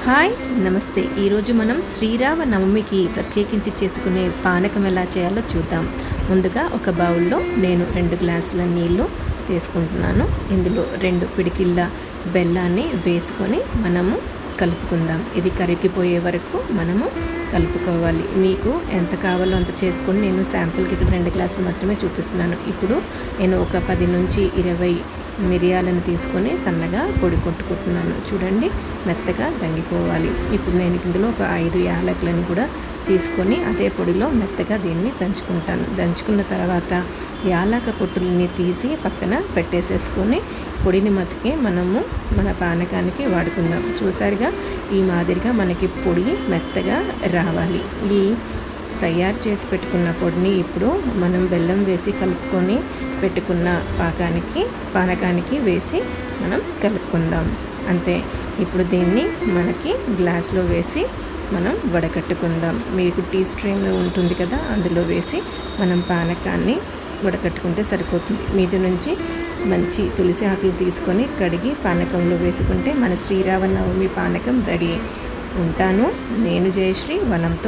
Hi నమస్తే. ఈరోజు మనం శ్రీరామ నవమికి ప్రత్యేకించి చేసుకునే పానకం ఎలా చేయాలో చూద్దాం. ముందుగా ఒక బౌల్లో నేను 2 గ్లాసుల నీళ్ళు తీసుకుంటున్నాను. ఇందులో 2 పిడికిళ్ళ బెల్లాన్ని వేసుకొని మనము కలుపుకుందాం. ఇది కరిగిపోయే వరకు మనము కలుపుకోవాలి. మీకు ఎంత కావాలో అంత చేసుకొని నేను శాంపుల్కి ఇక్కడ 2 గ్లాసులు మాత్రమే చూపిస్తున్నాను. ఇప్పుడు నేను ఒక 10 నుంచి 20 మిరియాలను తీసుకొని సన్నగా పొడి కొట్టుకుంటున్నాను. చూడండి, మెత్తగా దంగిపోవాలి. ఇప్పుడు నేను ఇందులో ఒక 5 యాలకులను కూడా తీసుకొని అదే పొడిలో మెత్తగా దీన్ని దంచుకున్న తర్వాత యాలక పొట్టుల్ని తీసి పక్కన పెట్టేసేసుకొని పొడిని మతికి మనము మన పానకానికి వాడుకుందాం. చూసారుగా, ఈ మాదిరిగా మనకి పొడి మెత్తగా రావాలి. ఈ తయారు చేసి పెట్టుకున్న పొడిని ఇప్పుడు మనం బెల్లం వేసి కలుపుకొని పెట్టుకున్న పానకానికి వేసి మనం కలుపుకుందాం. అంతే. ఇప్పుడు దీన్ని మనకి గ్లాస్లో వేసి మనం వడకట్టుకుందాం. మీకు టీ స్ట్రీమ్ ఉంటుంది కదా, అందులో వేసి మనం పానకాన్ని వడకట్టుకుంటే సరిపోతుంది. మీద నుంచి మంచి తులసి ఆకులు తీసుకొని కడిగి పానకంలో వేసుకుంటే మన శ్రీరామ నవమి పానకం రెడీ. ఉంటాను. నేను జయశ్రీ, వనంతో.